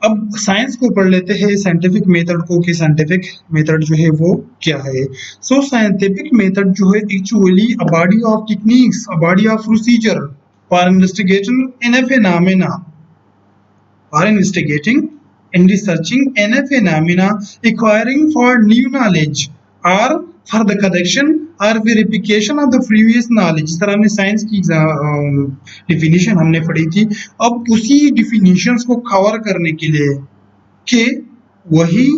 अब साइंस को पढ़ लेते हैं, साइंटिफिक मेथड को, कि साइंटिफिक मेथड जो है वो क्या है। सो साइंटिफिक मेथड जो है actually a body of techniques, a body of procedure for investigation in A phenomena, for investigating and researching any phenomena, acquiring for new knowledge or for the correction or verification of the previous knowledge। जिस तरह हमने science की definition हमने पढ़ी थी, अब उसी definitions को कवर करने के लिए कि वही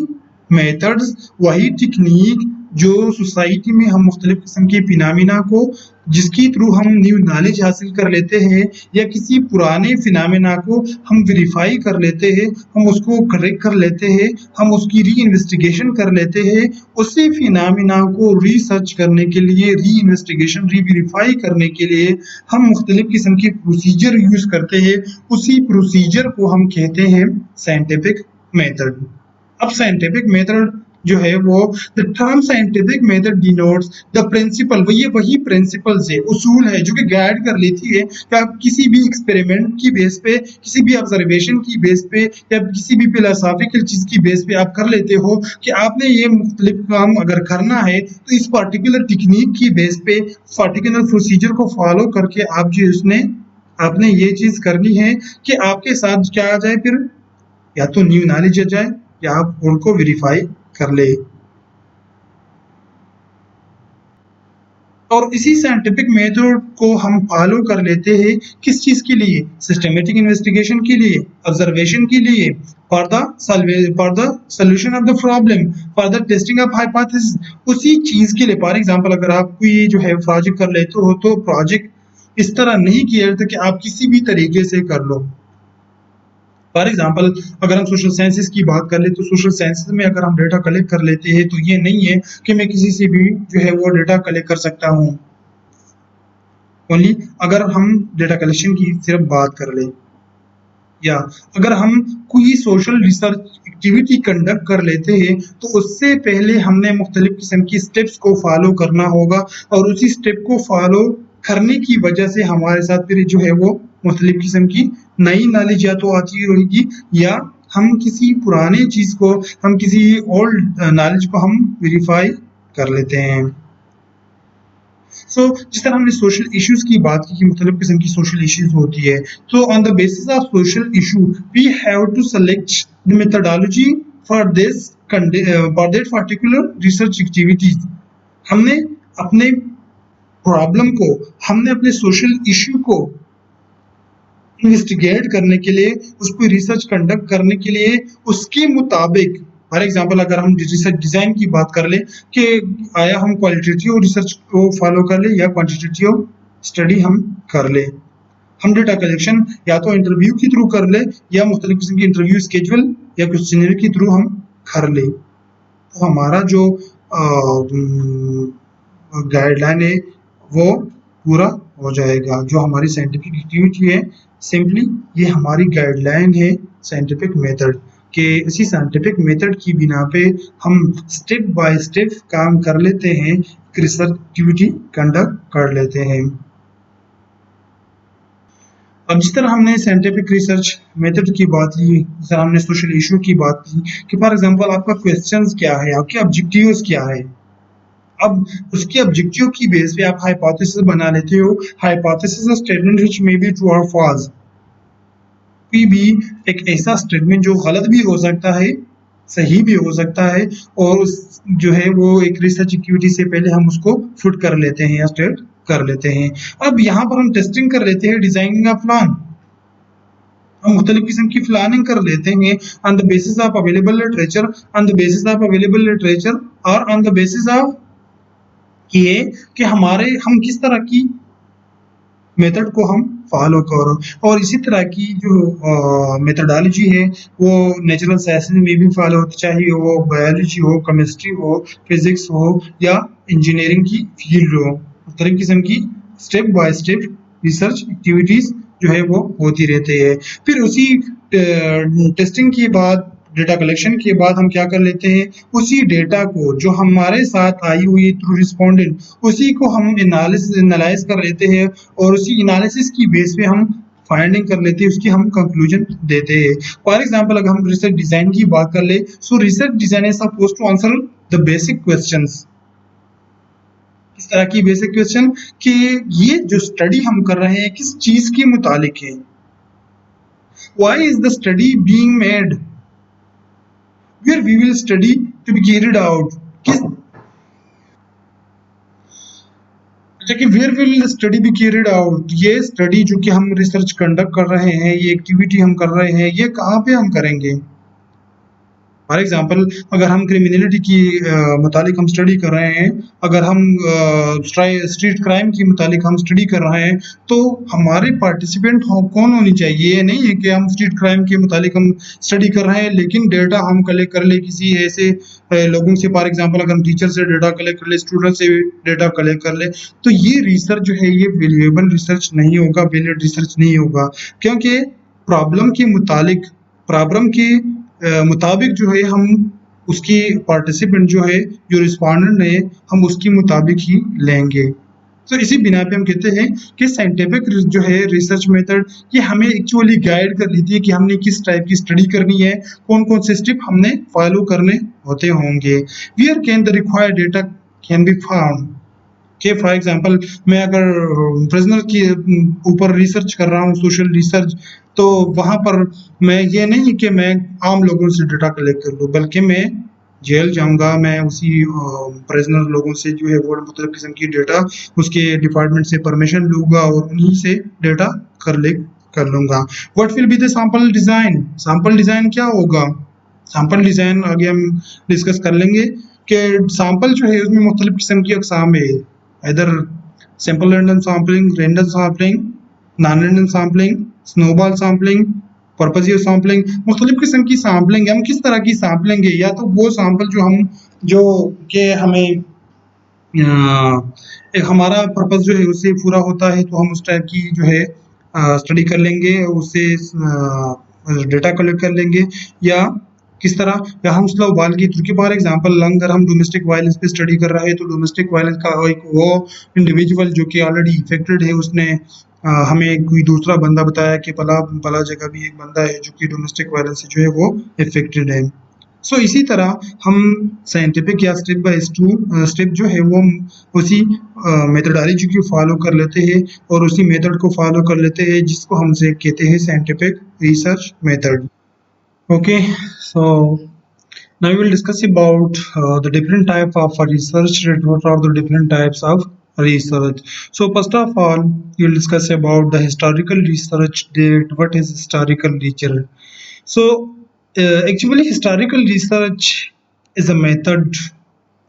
मेथड्स, वही टेक्निक जो सोसाइटी में हम मुख्तलिफ किस्म के फिनामिना को, जिसके थ्रू हम न्यू नॉलेज हासिल कर लेते हैं, या किसी पुराने फिनामिना को हम वेरीफाई कर लेते हैं, हम उसको करेक्ट कर लेते हैं, हम उसकी री इन्वेस्टिगेशन कर लेते हैं, उसी फिनामिना को रिसर्च करने के लिए, री इन्वेस्टिगेशन, री वेरीफाई करने के लिए हम मुख्तलिफ किस्म के प्रोसीजर यूज करते हैं। उसी प्रोसीजर को हम कहते हैं साइंटिफिक मेथड। अब साइंटिफिक मेथड जो है वो, the term scientific method denotes the principle, वो ये वही प्रिंसिपल्स है, उसूल है जो कि गाइड कर लेती है कि आप किसी भी एक्सपेरिमेंट की बेस पे, किसी भी ऑब्जर्वेशन की बेस पे, या किसी भी फिलोसॉफिकल चीज की बेस पे आप कर लेते हो कि आपने ये मुख्तलिफ काम अगर करना है तो इस पर्टिकुलर टेक्निक की बेस पे, पर्टिकुलर प्रोसीजर को फॉलो करके आप जो उसने आपने ये चीज करनी है कि आपके साथ क्या आ जाए, फिर या तो न्यू नॉलेज आ जाए या आप उनको वेरीफाई कर ले। और इसी साइंटिफिक मेथड को हम फॉलो कर लेते हैं किस चीज के लिए, सिस्टमेटिक इन्वेस्टिगेशन के लिए, ऑब्जर्वेशन के लिए, for the solution of the problem, for the testing of hypothesis, उसी चीज के लिए। फॉर एग्जांपल अगर आप कोई जो है प्रोजेक्ट कर लेते हो तो प्रोजेक्ट इस तरह नहीं किया जाता कि आप किसी भी तरीके से कर लो। फॉर एग्जाम्पल अगर हम सोशल साइंसेज की बात कर ले तो सोशल साइंसेज में अगर हम डेटा कलेक्ट कर लेते हैं तो ये नहीं है कि मैं किसी से भी जो है वो डेटा कलेक्ट कर सकता हूँ। ओनली अगर हम डेटा कलेक्शन की सिर्फ बात कर ले, या अगर हम कोई सोशल रिसर्च एक्टिविटी कंडक्ट कर लेते हैं तो उससे पहले हमने मुख्तलिफ किस्म की स्टेप्स को फॉलो करना होगा, और उसी स्टेप को फॉलो करने की वजह से हमारे साथ फिर जो है वो मुख्तलिफ किस्म की नई नॉलेज या तो आती रहेगी, या हम किसी पुराने चीज को, हम किसी ओल्ड नॉलेज को हम वेरीफाई कर लेते हैं। जिस तरह हमने सोशल इश्यूज की बात की कि मुख्तलिफ किस्म की सोशल इश्यूज होती है, तो on the basis of social issue we have to select the methodology for this for that particular research activities. हमने अपने प्रॉब्लम को, हमने अपने सोशल इशू को इन्वेस्टिगेट करने के लिए, उस पर रिसर्च कंडक्ट करने के लिए उसके मुताबिक, फॉर एग्जांपल अगर हम रिसर्च डिजाइन की बात कर ले कि आया हम क्वालिटेटिव रिसर्च को फॉलो कर ले या क्वांटिटेटिव स्टडी हम कर ले, हम डेटा कलेक्शन या तो इंटरव्यू के थ्रू कर ले या मुख्तलिफ किस्म की इंटरव्यू स्केड्यूल या क्वेश्चनरी के थ्रू हम कर ले, तो हमारा जो गाइडलाइन है वो पूरा हो जाएगा। जो हमारी साइंटिफिक एक्टिविटी है, सिंपली ये हमारी गाइडलाइन है साइंटिफिक मेथड के। इसी साइंटिफिक मेथड की बिना पे हम स्टेप बाय स्टेप काम कर लेते हैं, रिसर्च एक्टिविटी कंडक्ट कर लेते हैं। अब जिस तरह हमने साइंटिफिक रिसर्च मेथड की बात की, जिस तरह हमने सोशल इशू की बात की कि फॉर एग्जांपल आपका क्वेश्चंस क्या है, आपके ऑब्जेक्टिव्स क्या है, अब उसके ऑब्जेक्टिव की बेस पे आप हाइपोथेसिस बना लेते हो। Hypothesis statement which may be true और फॉल्स, कोई भी एक ऐसा स्टेटमेंट जो गलत भी हो सकता है, सही भी हो सकता है, और उस जो है वो एक रिसर्च एक्टिविटी से पहले हम उसको फुट कर लेते हैं या स्टेट कर लेते हैं। अब यहाँ पर हम टेस्टिंग कर लेते हैं, डिजाइनिंग ऑफ प्लान, हम मुख्तलिफ किस्म की प्लानिंग कर लेते हैं on the basis of available literature, on the basis of available literature, और ऑन द बेसिस ऑफ ये कि हम किस तरह की मेथड को हम फॉलो करो। और इसी तरह की जो मेथडोलॉजी है वो नेचुरल साइंस में भी फॉलो होती, चाहे वो बायोलॉजी हो, केमिस्ट्री हो, फिजिक्स हो या इंजीनियरिंग की फील्ड हो, मुख्तलिफ किस्म की step by step research activities जो है वो होती रहती है। फिर उसी टेस्टिंग के बाद, डेटा कलेक्शन के बाद हम क्या कर लेते हैं, उसी डेटा को जो हमारे साथ आई हुई थ्रू रिस्पोंडेंट, उसी को हम एनालाइज कर लेते हैं, और उसी एनालिसिस की बेस पे हम फाइंडिंग कर लेते हैं, उसकी हम कंक्लूजन देते हैं। फॉर एग्जांपल अगर हम रिसर्च डिजाइन की बात कर ले, so research design is suppose to answer the basic questions. इस तरह की बेसिक क्वेश्चन कि ये जो स्टडी हम कर रहे हैं किस चीज के मुतालिक है, why is the study being made, where we will study to be carried out, किस कि where will study be carried out, ये स्टडी जो कि हम रिसर्च कंडक्ट कर रहे हैं, ये एक्टिविटी हम कर रहे हैं, ये कहाँ पे हम करेंगे। फॉर एग्जाम्पल अगर हम क्रिमिनलिटी की मुतालिक हम स्टडी कर रहे हैं, अगर हम स्ट्रीट क्राइम की मुतालिक हम स्टडी कर रहे हैं, तो हमारे पार्टिसिपेंट कौन होनी चाहिए। ये नहीं है कि हम स्ट्रीट क्राइम के मुतालिक हम स्टडी कर रहे हैं लेकिन डेटा हम कलेक्ट कर ले किसी ऐसे लोगों से। फॉर एग्जाम्पल अगर हम टीचर से डेटा कलेक्ट कर ले, स्टूडेंट से डेटा कलेक्ट कर ले, तो ये रिसर्च जो है ये वैल्यूएबल रिसर्च नहीं होगा, वैलिड रिसर्च नहीं होगा, क्योंकि प्रॉब्लम के मुतालिक प्रॉब्लम के मुताबिक जो है हम उसकी पार्टिसिपेंट जो है, जो रिस्पॉन्डेंट है, हम उसकी मुताबिक ही लेंगे। तो इसी बिना पे हम कहते हैं कि साइंटिफिक जो है रिसर्च मेथड ये हमें एक्चुअली गाइड कर लेती है कि हमने किस टाइप की स्टडी करनी है, कौन कौन से स्टेप हमने फॉलो करने होते होंगे। Where can the required data can be found, कि फॉर एग्जांपल मैं अगर प्रिजनर के ऊपर रिसर्च कर रहा हूँ, सोशल रिसर्च, तो वहां पर मैं ये नहीं कि मैं आम लोगों से डेटा कलेक्ट कर लूँ, बल्कि मैं जेल जाऊंगा, मैं उसी प्रिजनर लोगों से जो है वो मुख्तलिफ किस्म की डेटा उसके डिपार्टमेंट से परमिशन लूंगा और उन्हीं से डेटा कलेक्ट कर लूंगा। What will be the sample design, sample design क्या होगा। सैंपल डिजाइन आगे हम डिस्कस कर लेंगे कि सैंपल जो है उसमें मुख्तलिफ किस्म की अकसाम है, इधर simple random sampling, non random sampling, snowball sampling, purposive sampling, मुख्तलिफ किस्म की सैम्पलिंग है। हम किस तरह की सैम्पलिंग है, या तो वो सैंपल जो हम जो कि हमें एक हमारा पर्पस जो है उससे पूरा होता है, तो हम उस टाइप की जो है स्टडी कर लेंगे, उससे डेटा कलेक्ट कर लेंगे, या किस तरह, या हम स्लो बाल की थ्रू। फॉर एग्जांपल अगर हम डोमेस्टिक वायलेंस पे स्टडी कर रहे हैं, तो डोमेस्टिक वायलेंस का एक वो इंडिविजुअल जो कि ऑलरेडी इफेक्टेड है, उसने हमें कोई दूसरा बंदा बताया कि पला पला जगह भी एक बंदा है जो कि डोमेस्टिक वायलेंस से जो है वो इफेक्टेड है। सो इसी तरह हम साइंटिफिक या स्टेप बाय स्टेप जो है वो उसी मेथडोलॉजी को फॉलो कर लेते हैं और उसी मेथड को फॉलो कर लेते हैं जिसको हमसे कहते हैं scientific research method. Okay, so now we will discuss about the different type of research. What are the different types of research? So first of all, we will discuss about the historical research. That what is historical research? So actually, historical research is a method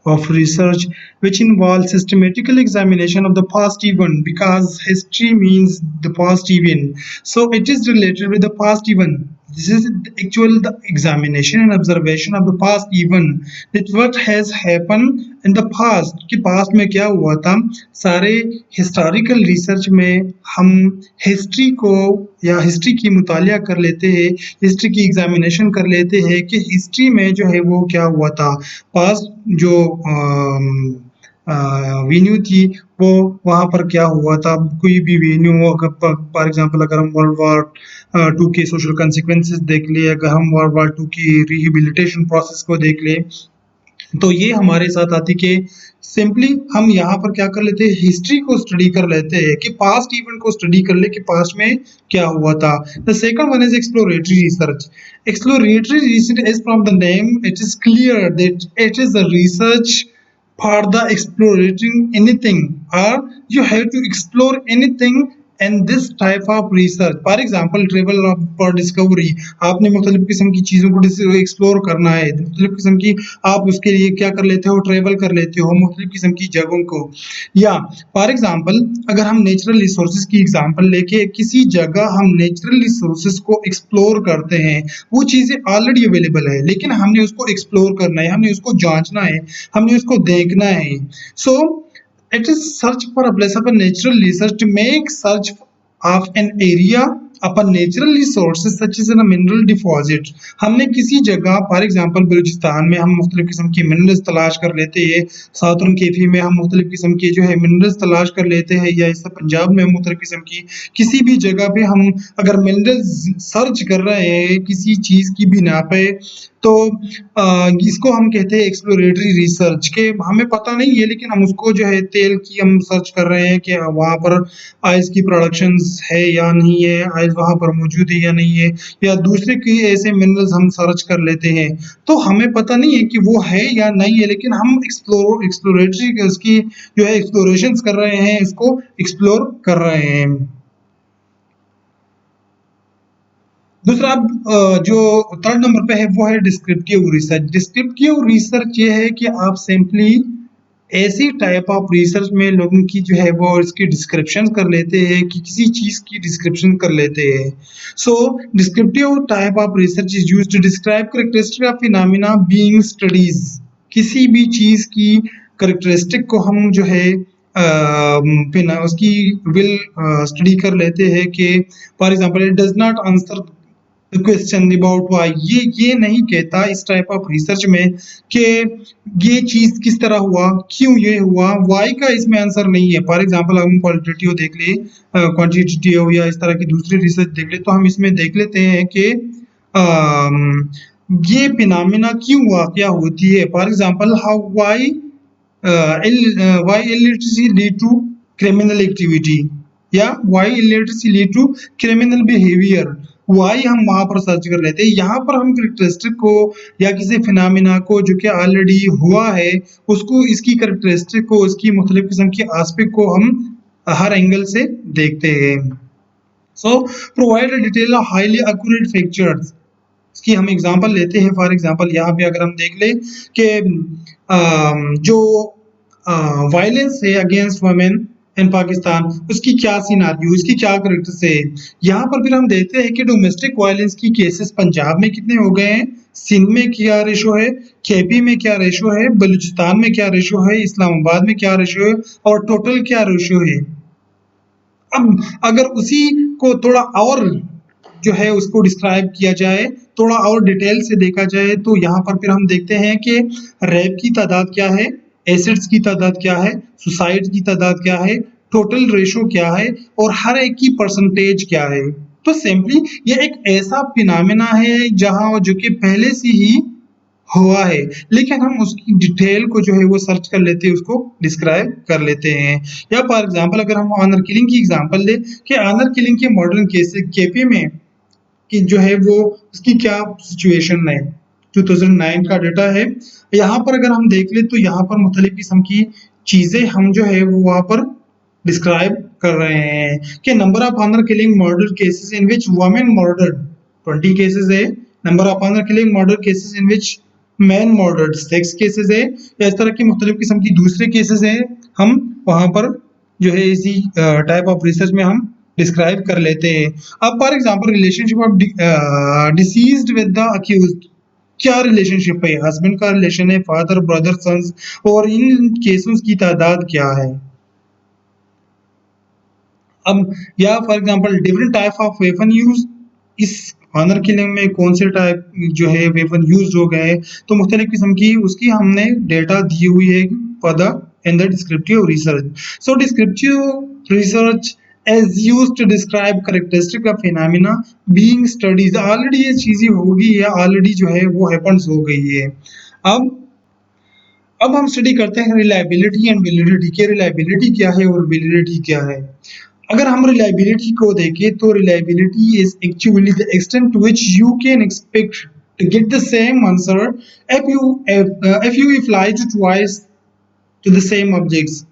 of research which involves systematical examination of the past event, because history means the past event, so it is related with the past event. This is actual the examination and observation of the past event, that what has happened in the past, कि past में क्या हुआ था। सारे historical research में हम history को या हिस्ट्री की मुतालिया कर लेते हैं, हिस्ट्री की एग्जामिनेशन कर लेते हैं कि हिस्ट्री में जो है वो क्या हुआ था, पास्ट जो वेन्यू थी वो वहाँ पर क्या हुआ था। कोई भी वेन्यू हो, अगर फॉर एग्जांपल अगर हम वर्ल्ड वॉर 2 के सोशल कंसिक्वेंसेस देख ले, अगर हम वर्ल्ड वॉर 2 की रिहेबिलिटेशन प्रोसेस को देख ले, तो ये हमारे साथ आती कि सिंपली हम यहाँ पर क्या कर लेते हैं, हिस्ट्री को स्टडी कर लेते हैं कि पास्ट इवेंट को स्टडी कर ले कि पास्ट में क्या हुआ था। The second one is exploratory research. Exploratory research is from the name it is clear that it is a research for the exploring anything, or you have to explore anything in this type of research. For example, travel for discovery, आपने मुख्तलिफ किस्म की चीज़ों को explore करना है, मुख्तलिफ किस्म की आप उसके लिए क्या कर लेते हो, ट्रेवल कर लेते हो मुख्तलिफ किस्म की जगहों को। या फॉर एग्जांपल अगर हम नेचुरल रिसोर्सेज की एग्जांपल लेके किसी जगह हम नेचुरल रिसोर्सेज को एक्सप्लोर करते हैं, वो चीज़ें ऑलरेडी अवेलेबल है लेकिन हमने उसको एक्सप्लोर करना है, हमने उसको जांचना है, हमने उसको देखना है। सो it is search for a place of a natural research to make search of an area अपन natural resources such as a mineral deposit, हमने किसी जगह फॉर एग्जांपल बलूचिस्तान में हम मुख्तलिफ किस्म की मिनरल्स तलाश कर लेते हैं, साउथर्न केफी में हम मुख्तलिफ किस्म के जो है मिनरल्स तलाश कर लेते हैं, या इस पंजाब में हम मुख्तलिफ किस्म की किसी भी जगह पे हम अगर मिनरल्स सर्च कर रहे हैं किसी चीज की बिना पे, तो इसको हम कहते हैं एक्सप्लोरेटरी रिसर्च के हमें पता नहीं है लेकिन हम उसको जो है तेल की हम सर्च कर रहे हैं कि वहां पर आइस की प्रोडक्शन है या नहीं है, आइस वहां पर मौजूद है या नहीं है, या दूसरे की ऐसे मिनरल्स हम सर्च कर लेते हैं, तो हमें पता नहीं है कि वो है या नहीं है, लेकिन हम एक्सप्लोरेटरी उसकी जो है एक्सप्लोरेशन कर रहे हैं, इसको एक्सप्लोर कर रहे हैं। दूसरा जो थर्ड नंबर पे है वो है डिस्क्रिप्टिव रिसर्च। डिस्क्रिप्टिव रिसर्च ये है कि आप सिंपली ऐसी टाइप ऑफ रिसर्च में लोगों की जो है वो इसकी डिस्क्रिप्शन कर लेते हैं कि किसी चीज की डिस्क्रिप्शन कर लेते हैं। So descriptive type of research is used to describe characteristic of phenomena being studies. किसी भी चीज की कैरेक्टरिस्टिक को हम जो है फिर उसकी विल स्टडी कर लेते हैं कि for example it does not answer question about why, ये नहीं कहता इस टाइप ऑफ रिसर्च में कि ये चीज किस तरह हुआ, क्यों ये हुआ, वाई का इसमें आंसर नहीं है। फॉर एग्जांपल हम क्वालिटेटिव देख ले, क्वांटिटेटिव या इस तरह की दूसरी रिसर्च देख ले, तो हम इसमें देख लेते हैं कि ये फिनोमेना क्यों हुआ, क्या होती है। For example how why why illiteracy lead to criminal activity, या why illiteracy lead to criminal behavior, why हम वहां पर सर्च कर लेते हैं। यहाँ पर हम कैरेक्टरिस्टिक को या किसी फिनोमेना को जो कि ऑलरेडी हुआ है उसको, इसकी कैरेक्टरिस्टिक को, उसकी मुख्तलिफ किस्म की एस्पेक्ट को हम हर एंगल से देखते हैं। So provide detail highly accurate pictures, इसकी हम एग्जांपल लेते हैं। फॉर एग्जांपल यहाँ पे अगर हम देख ले कि जो वायलेंस है अगेंस्ट वुमेन इन पाकिस्तान, उसकी क्या सिनारियो, उसकी क्या कैरेक्टर्स है। यहाँ पर फिर हम देखते हैं कि डोमेस्टिक वायलेंस की केसेस पंजाब में कितने हो गए हैं, सिंध में क्या रेशो है, केपी में क्या रेशो है, बलूचिस्तान में क्या रेशो है, इस्लामाबाद में क्या रेशो है, और टोटल क्या रेशो है। अब अगर उसी को थोड़ा और जो है उसको डिस्क्राइब किया जाए, थोड़ा और डिटेल से देखा जाए, तो यहाँ पर फिर हम देखते हैं कि रेप की तादाद क्या है, एसिड्स की तादाद क्या है, सुसाइड की तादाद क्या है, टोटल रेशो क्या है, और हर एक की परसेंटेज क्या है। तो सिंपली ये एक ऐसा फिनोमेना है जहाँ जो कि पहले से ही हुआ है, लेकिन हम उसकी डिटेल को जो है वो सर्च कर लेते हैं, उसको डिस्क्राइब कर लेते हैं। या फॉर एग्जांपल अगर हम ऑनर किलिंग की एग्जांपल ले कि ऑनर किलिंग के मॉडर्न केसेस केपी में कि जो है वो उसकी क्या सिचुएशन है, 2009 का डाटा है। यहाँ पर अगर हम देख ले तो यहाँ पर मुख्तलिफ किस्म की चीजें हम जो है वो वहाँ पर डिस्क्राइब कर रहे हैं कि number of honour killing murder cases in which women murder 20 cases है, number of honour killing murder cases in which man murdered 6 cases है, या इस तरह की मुख्तलिफ किस्म की दूसरे केसेस है, हम वहाँ पर जो है इसी टाइप ऑफ रिसर्च में हम डिस्क्राइब कर लेते हैं। अब for example relationship of deceased with the accused, क्या रिलेशनशिप है, हस्बैंड का रिलेशन है, फादर ब्रदर सन्स, और इन केसेस की तादाद क्या है। अब या for example different type of weapon use, इस ऑनर किलिंग में कौन से टाइप जो है वेपन यूज हो गए, तो मुख्तलिफ किस्म की उसकी हमने डेटा दी हुई है for the in the descriptive research. So descriptive research as used to describe characteristic of phenomena being studies, already ये चीजें होगी या ऑलरेडी जो है वो हैपन्स हो गई है। अब हम स्टडी करते हैं रिलायबिलिटी एंड वैलिडिटी के, रिलायबिलिटी क्या है और वैलिडिटी क्या है। अगर हम रिलायबिलिटी को देखें तो reliability is actually the extent to which you can expect to get the same answer if you apply to twice to the same objects।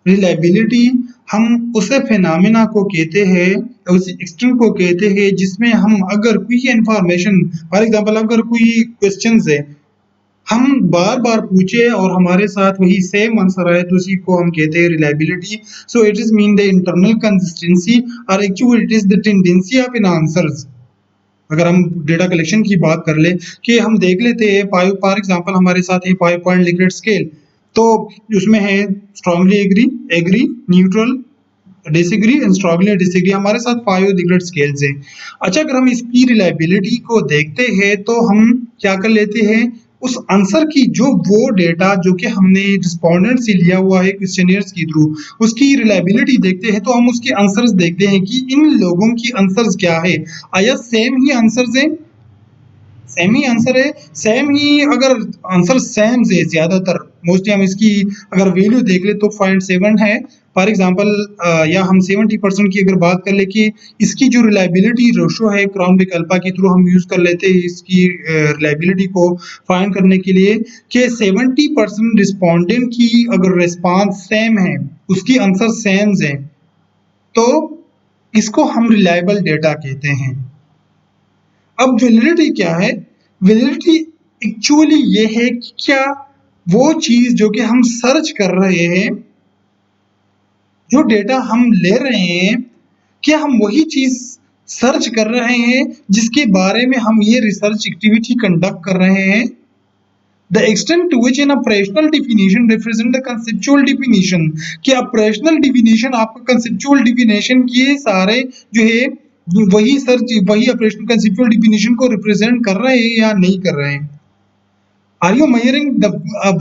Reliability हम उसे फिनोमेना को कहते हैं, उस एक्सटेंट को कहते हैं जिसमें हम अगर कोई इंफॉर्मेशन, फॉर एग्जांपल अगर कोई क्वेश्चंस है हम बार बार पूछे और हमारे साथ वही सेम आंसर आए, तो उसी को हम कहते हैं reliability. So it is mean the internal consistency और actually it is the tendency of in answers. अगर हम डेटा कलेक्शन की बात कर ले कि हम देख लेते हैं फॉर एग्जांपल हमारे साथ ये 5 पॉइंट लिकरेट स्केल, तो उसमें है strongly agree, agree, neutral, disagree and strongly disagree, हमारे साथ 5 डिफरेंट स्केल्स हैं। अच्छा, अगर हम इसकी रिलायबिलिटी को देखते हैं तो हम क्या कर लेते हैं, उस आंसर की जो वो डेटा जो कि हमने रिस्पोंडेंट से लिया हुआ है क्वेश्चनियर्स के थ्रू, उसकी रिलायबिलिटी देखते हैं तो हम उसके आंसर्स देखते हैं कि इन लोगों की आंसर्स क्या है, आया सेम ही आंसर्स हैं, सेम ही आंसर है, सेम ही अगर आंसर सेम है ज्यादातर, मोस्टली हम इसकी अगर वैल्यू देख ले तो 0.7 है फॉर एग्जांपल, या हम 70% की अगर बात कर ले कि इसकी जो रिलायबिलिटी रेशो है क्राउन विकल्पा के थ्रू हम यूज कर लेते हैं इसकी रिलायबिलिटी को फाइंड करने के लिए कि 70% रिस्पोंडेंट की अगर रिस्पांस सेम है, उसकी आंसर सेम है, तो इसको हम रिलायबल डेटा कहते हैं। अब वैलिडिटी क्या है, वैलिडिटी एक्चुअली ये है कि क्या वो चीज जो कि हम सर्च कर रहे हैं, जो डेटा हम ले रहे हैं, क्या हम वही चीज सर्च कर रहे हैं जिसके बारे में हम ये रिसर्च एक्टिविटी कंडक्ट कर रहे हैं। The extent to which an operational definition represent the conceptual definition, कि operational definition आपका conceptual definition के सारे जो है वही सर्च वही operational conceptual definition को represent कर रहे हैं या नहीं कर रहे हैं। Are you measuring the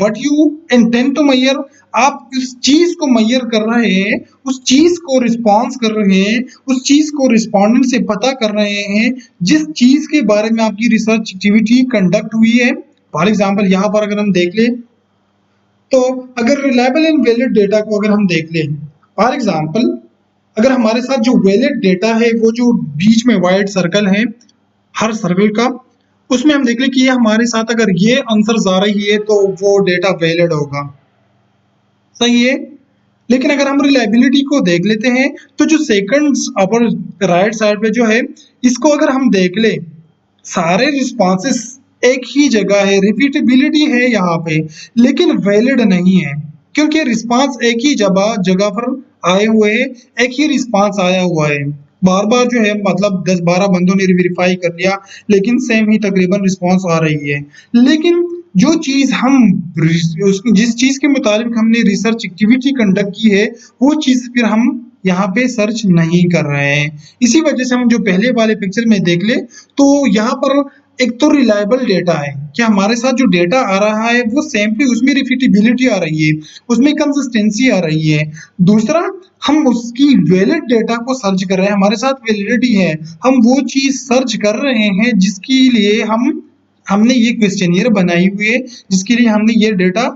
what you intend to measure? आप उस चीज को measure कर रहे हैं, उस चीज को response कर रहे हैं, उस चीज को respondent से पता कर रहे हैं जिस चीज के बारे में आपकी रिसर्च एक्टिविटी कंडक्ट हुई है। फॉर एग्जाम्पल यहाँ पर अगर हम देख लें तो अगर रिलायबल एंड वैलिड डेटा को अगर हम देख लें, फॉर एग्जाम्पल अगर हमारे साथ जो वैलिड डेटा है वो जो बीच में वाइट सर्कल है हर सर्कल का, उसमें हम देख लें कि ये हमारे साथ अगर ये आंसर आ रही है तो वो डेटा वैलिड होगा, सही है। लेकिन अगर हम रिलायबिलिटी को देख लेते हैं तो जो सेकंड्स अपर राइट साइड पे जो है इसको अगर हम देख ले, सारे रिस्पॉन्सेस एक ही जगह है, रिपीटेबिलिटी है यहाँ पे, लेकिन वैलिड नहीं है क्योंकि रिस्पांस एक ही जगह पर आए हुए हैं, एक ही रिस्पांस आया हुआ है। बार बार जो है मतलब 10-12 बंदों ने वेरीफाई कर लिया लेकिन सेम ही तकरीबन रिस्पांस आ रही है। लेकिन जो चीज हम जिस चीज के मुताबिक हमने रिसर्च एक्टिविटी कंडक्ट की है वो चीज फिर हम यहाँ पे सर्च नहीं कर रहे हैं। इसी वजह से हम जो पहले वाले पिक्चर में देख ले तो यहाँ पर एक तो रिलायबल डेटा है कि हमारे साथ जो डेटा आ रहा है वो सेम्पली उसमें रिपीटेबिलिटी आ रही है, उसमें कंसिस्टेंसी आ रही है। दूसरा, हम उसकी वैलिड डेटा को सर्च कर रहे हैं, हमारे साथ वैलिडिटी है, हम वो चीज सर्च कर रहे हैं जिसके लिए हमने ये क्वेश्चनियर बनाई हुई है, जिसके लिए हमने ये डेटा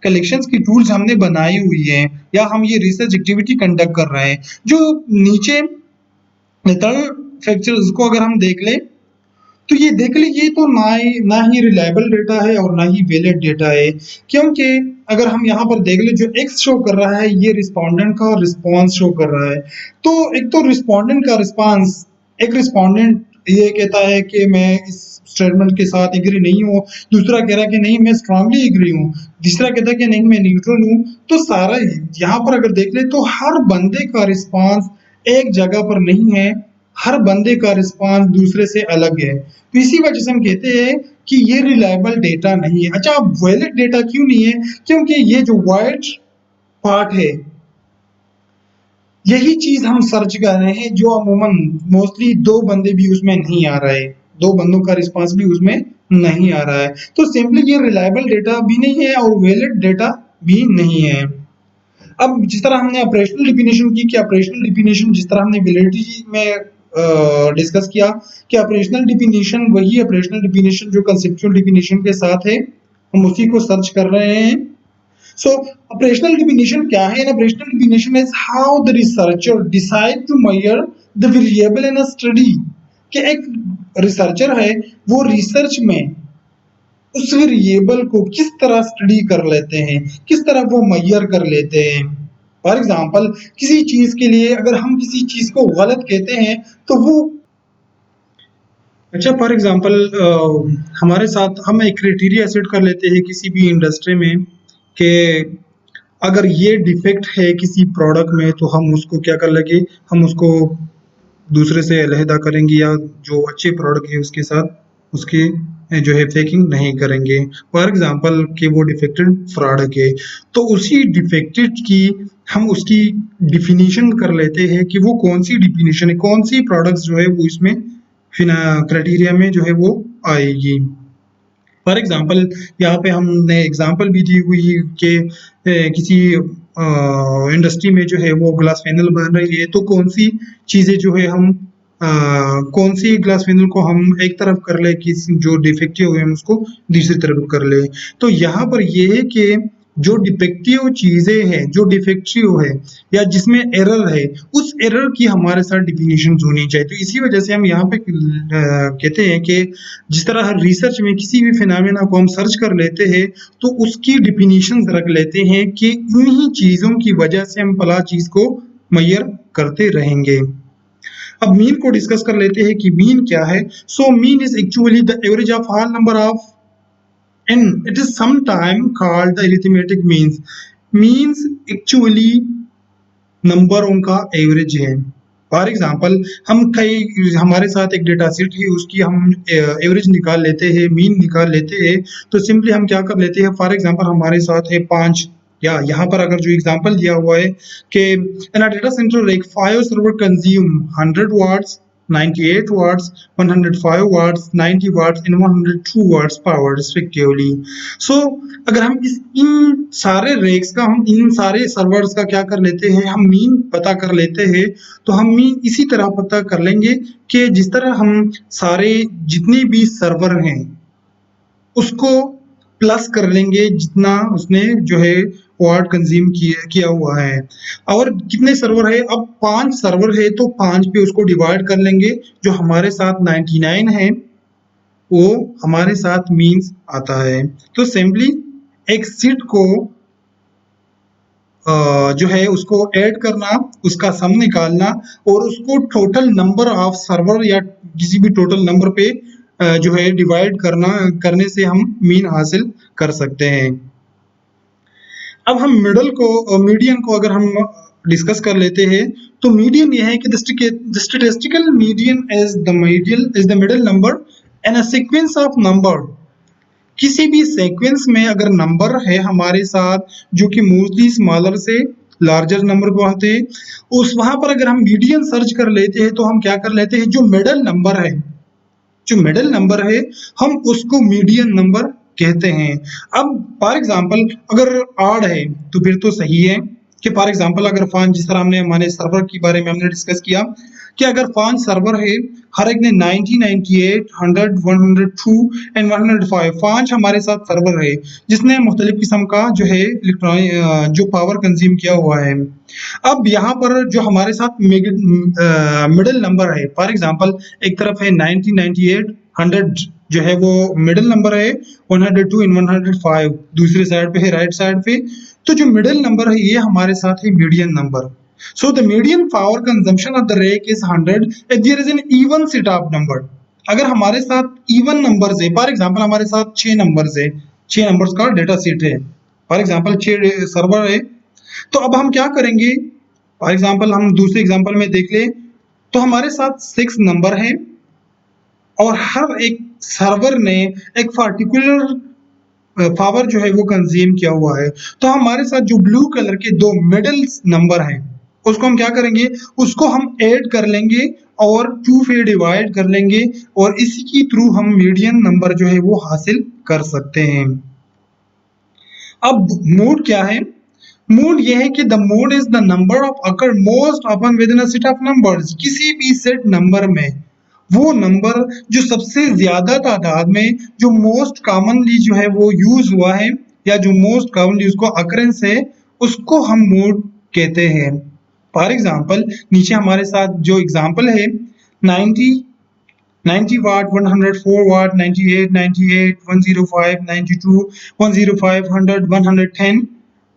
कलेक्शंस की टूल्स हमने बनाई हुई है या हम ये रिसर्च एक्टिविटी कंडक्ट कर रहे हैं। जो नीचे मेथड फैक्टर्स को अगर हम देख ले तो ये देख लीजिए तो ना ही रिलायबल डेटा है और ना ही वैलिड डेटा है, क्योंकि अगर हम यहाँ पर देख ले जो एक्स शो कर रहा है ये रिस्पोंडेंट का रिस्पांस शो कर रहा है। तो एक तो रिस्पोंडेंट का रिस्पांस, एक रिस्पोंडेंट ये कहता है कि मैं इस स्टेटमेंट के साथ एग्री नहीं हूँ, दूसरा कह रहा है कि नहीं मैं स्ट्रांगली एग्री हूँ, तीसरा कहता है कि नहीं मैं न्यूट्रल हूँ। तो सारा यहाँ पर अगर देख ले तो हर बंदे का रिस्पांस एक जगह पर नहीं है, हर बंदे का रिस्पांस दूसरे से अलग है। तो इसी वजह से हम कहते हैं कि ये रिलायबल डेटा नहीं है। अच्छा, अब वैलिड डेटा क्यों नहीं है, क्योंकि ये जो वाइट पार्ट है यही चीज हम सर्च कर रहे हैं जो अमूमन मोस्टली दो बंदे भी उसमें नहीं आ रहे, दो बंदों का रिस्पांस भी उसमें नहीं आ रहा है। तो सिंपली ये रिलायबल डेटा भी नहीं है और वैलिड डेटा भी नहीं है। अब जिस तरह हमने ऑपरेशनल डिफिनेशन की कि ऑपरेशनल डिफिनेशन जिस तरह हमने वैलिडिटी में डिस्कस किया कि ऑपरेशनल डिफिनेशन वही ऑपरेशनल डिफिनेशन जो कंसेप्चुअल डिफिनेशन के साथ है, हम उसी को सर्च कर रहे हैं। सो ऑपरेशनल डिफिनेशन क्या है? Operational definition is how the researcher decide to measure the variable in a study, कि एक रिसर्चर है वो रिसर्च में उस वेरिएबल को किस तरह स्टडी कर लेते हैं, किस तरह वो मेजर कर लेते हैं। फॉर एग्जाम्पल किसी चीज के लिए अगर हम किसी चीज को गलत कहते हैं तो वो अच्छा फॉर एग्जाम्पल हमारे साथ हम एक क्राइटेरिया सेट कर लेते हैं किसी भी इंडस्ट्री में कि अगर ये डिफेक्ट है किसी प्रोडक्ट में तो हम उसको क्या कर लेंगे, हम उसको दूसरे से अलहदा करेंगे या जो अच्छे प्रोडक्ट है उसके साथ उसके जो है फेकिंग नहीं करेंगे। फॉर एग्जांपल कि वो डिफेक्टेड प्रोडक्ट है, तो उसी डिफेक्टेड की हम उसकी डिफिनीशन कर लेते हैं कि वो कौन सी डिफिनीशन है, कौन सी प्रोडक्ट्स जो है वो इसमें क्राइटेरिया में जो है वो आएगी। फॉर एग्जांपल यहाँ पे हमने एग्जांपल भी दी हुई है कि किसी इंडस्ट्री में जो है वो ग्लास पैनल बन रही है, तो कौन सी चीज़ें जो है हम कौन सी ग्लास पैनल को हम एक तरफ कर ले कि जो डिफेक्टिव है हम उसको दूसरी तरफ कर ले। तो यहाँ पर ये है कि जो डिफेक्टिव चीज़ें हैं, जो डिफेक्टिव है या जिसमें एरर है, उस एरर की हमारे साथ डिफिनीशन होनी चाहिए। तो इसी वजह से हम यहाँ पे कहते हैं कि जिस तरह हर रिसर्च में किसी भी फिनोमेना को हम सर्च कर लेते हैं, तो उसकी डिफिनीशन रख लेते हैं कि इन्हीं चीज़ों की वजह से हम फला चीज़ को मेजर करते रहेंगे। अब मीन को डिस्कस कर लेते हैं कि मीन क्या है। So mean is actually the average of all number of and it is sometime called the arithmetic means. Means actually नंबरों का एवरेज है। फॉर एग्जाम्पल हम कई हमारे साथ एक डेटा सेट है, उसकी हम एवरेज निकाल लेते हैं, मीन निकाल लेते हैं। तो सिंपली हम क्या कर लेते हैं, फॉर एग्जाम्पल हमारे साथ है 5, या यहाँ पर अगर जो एग्जाम्पल दिया हुआ है कि इन अ डेटा सेंटर एक 5 server consume 100 watts, 98 watts, 105 watts, 90 watts and 102 watts power respectively. So अगर हम इन सारे रेक्स का, हम इन सारे सर्वर्स का क्या कर लेते हैं, हम मीन पता कर लेते हैं। तो हम मीन इसी तरह पता कर लेंगे कि जिस तरह हम सारे जितने भी सर्वर हैं उसको प्लस कर लेंगे जितना उसने जो है वाट कंज्यूम किया हुआ है। और कितने सर्वर है, अब 5 सर्वर है तो 5 पे उसको डिवाइड कर लेंगे। जो हमारे साथ 99 है वो हमारे साथ मीन्स आता है। तो सिंपली एक सीट को जो है उसको ऐड करना, उसका सम निकालना और उसको टोटल नंबर ऑफ सर्वर या किसी भी टोटल नंबर पे जो है डिवाइड करने से हम मीन हासिल कर सकते हैं। अब हम मीडियन को अगर हम डिस्कस कर लेते हैं, तो मीडियन यह है कि the statistical median is the middle number in a sequence of number. किसी भी सीक्वेंस में अगर नंबर है हमारे साथ जो कि मोस्टली स्मॉलर से लार्जर नंबर को आते हैं, उस वहां पर अगर हम मीडियन सर्च कर लेते हैं तो हम क्या कर लेते हैं, जो मिडिल नंबर है, जो मिडिल नंबर है हम उसको मीडियन नंबर कहते हैं। अब फॉर एग्जांपल अगर आड है तो फिर तो सही है कि फॉर एग्जांपल अगर 5, जिस तरह हमने हमारे सर्वर के बारे में हमने डिस्कस किया कि अगर 5 सर्वर है, हर एक ने 90, 98, 100, 102 एंड 105 5 हमारे साथ सर्वर है जिसने मुख्तलिफ किस्म का जो है इलेक्ट्रॉनिक जो पावर कंज्यूम किया हुआ है। अब यहाँ पर जो हमारे साथ मिडिल नंबर है, फॉर एग्जांपल एक तरफ है 90, 98, 100 जो है वो मिडिल नंबर है, 102 इन 105 दूसरे साइड पे है, राइट साइड पे। तो जो मिडिल नंबर है ये हमारे साथ है median number. So the median power consumption of the rake is 100 if there is an even set of number. अगर हमारे साथ इवन नंबर्स है, फॉर एग्जांपल हमारे साथ 6 नंबर्स है, 6 नंबर्स का डेटा सेट है, फॉर एग्जांपल 6 सर्वर है, तो अब हम क्या करेंगे, फॉर एग्जांपल हम दूसरे एग्जांपल में देख ले, तो हमारे साथ 6 नंबर है और हर एक सर्वर ने एक पर्टिकुलर पावर जो है वो कंज्यूम किया हुआ है। तो हमारे साथ जो ब्लू कलर के 2 मिडिल नंबर हैं उसको हम क्या करेंगे, उसको हम ऐड कर लेंगे और 2 से डिवाइड कर लेंगे और इसी के थ्रू हम मीडियन नंबर जो है वो हासिल कर सकते हैं। अब मोड क्या है, मोड यह है कि the mode is the number of occur most often with in a set of numbers. किसी भी सेट नंबर में वो नंबर जो सबसे ज्यादा तादाद में जो मोस्ट कॉमनली जो है वो यूज हुआ है या जो मोस्ट कॉमनली उसको अकरेंस है उसको हम मोड कहते हैं। फॉर एग्जांपल नीचे हमारे साथ जो एग्जांपल है 90 90 वाट, 104 वाट, 98 98, 105 92, 105 100, 110,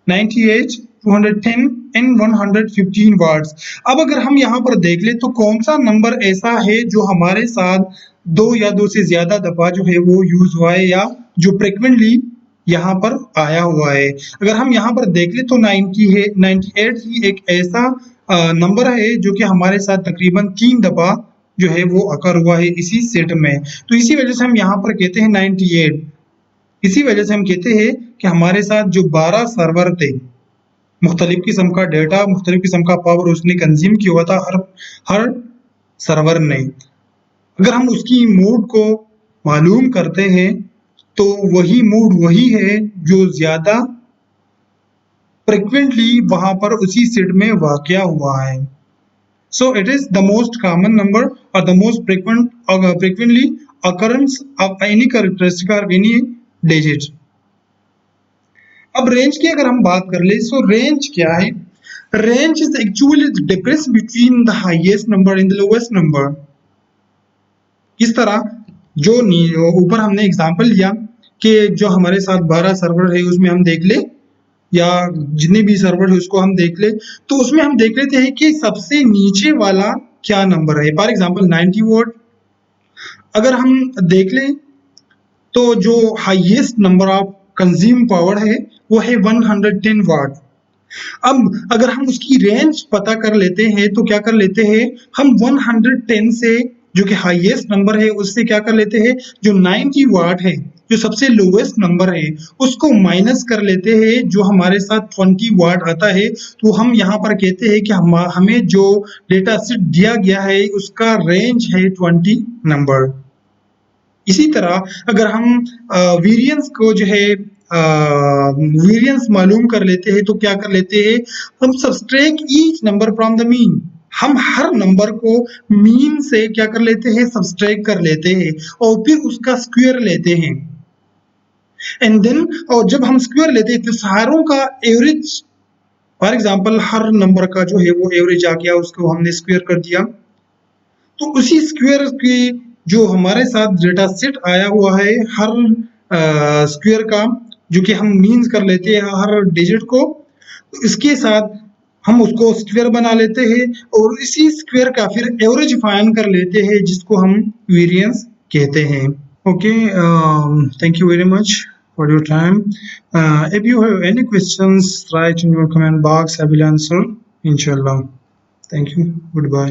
98, 210 एंड 115 वाट्स। अब अगर हम यहाँ पर देख ले तो कौन सा नंबर ऐसा है जो हमारे साथ 2 या 2 से ज्यादा दफा जो है वो यूज हुआ है या जो फ्रिक्वेंटली यहाँ पर आया हुआ है। अगर हम यहाँ पर देख ले तो 90 है, 98 ही एक ऐसा नंबर है जो कि हमारे साथ तकरीबन 3 दफा जो है वो अकर हुआ है इसी सेट में। तो इसी वजह से हम यहाँ पर कहते हैं 98। इसी वजह से हम कहते हैं कि हमारे साथ जो 12 सर्वर थे, मुख्तलिफ किस्म का डेटा, मुख्तलिफ किस्म का पावर उसने कंज्यूम किया हुआ था हर सर्वर ने। अगर हम उसकी मोड को मालूम करते हैं तो वही मोड वही है जो ज्यादा फ्रिक्वेंटली वहां पर उसी सेट में वाक़या हुआ है। So it is the most common number or the most frequently occurrence of any characteristic or any digit. अब रेंज की अगर हम बात कर ले, सो रेंज क्या है? Range is actually the difference between the highest number and the lowest number. इस तरह जो ऊपर हमने एग्जांपल लिया कि जो हमारे साथ 12 सर्वर है उसमें हम देख ले, या जितने भी सर्वर है उसको हम देख ले, तो उसमें हम देख लेते हैं कि सबसे नीचे वाला क्या नंबर है। फॉर एग्जांपल 90 वॉट अगर हम देख ले तो जो highest number of consume power है वो है 110 वाट। अब अगर हम उसकी रेंज पता कर लेते हैं तो क्या कर लेते हैं, हम 110 से जो कि हाईएस्ट नंबर है उससे क्या कर लेते हैं, जो 90 वाट है जो सबसे लोवेस्ट नंबर है उसको माइनस कर लेते हैं, जो हमारे साथ 20 वाट आता है। तो हम यहाँ पर कहते हैं कि हमें जो डेटा सेट दिया गया है उसका रेंज है 20 नंबर। इसी तरह अगर हम वेरिएंस को जो है वेरिएंस मालूम कर लेते हैं तो क्या कर लेते हैं, हम subtract each number from the mean. हम हर नंबर को मीन से क्या कर लेते हैं, सब्सट्रैक्ट कर लेते हैं और फिर उसका स्क्वायर लेते हैं। एंड देन और जब हम स्क्वायर लेते हैं तो सारों का average, for example her number का जो है वो एवरेज आ गया, उसको हमने स्क्वायर कर दिया। तो उसी स्क्वायर की जो हमारे साथ डेटा सेट आया हुआ है हर स्क्वायर का, जो कि हम मीन्स कर लेते हैं हर डिजिट को, तो इसके साथ हम उसको स्क्वायर बना लेते हैं और इसी स्क्वायर का फिर एवरेज फाइंड कर लेते हैं जिसको हम वेरिएंस कहते हैं। Okay, thank you very much for your time. If you have any questions, write in your comment box. I will answer, inshallah. Thank you. Goodbye.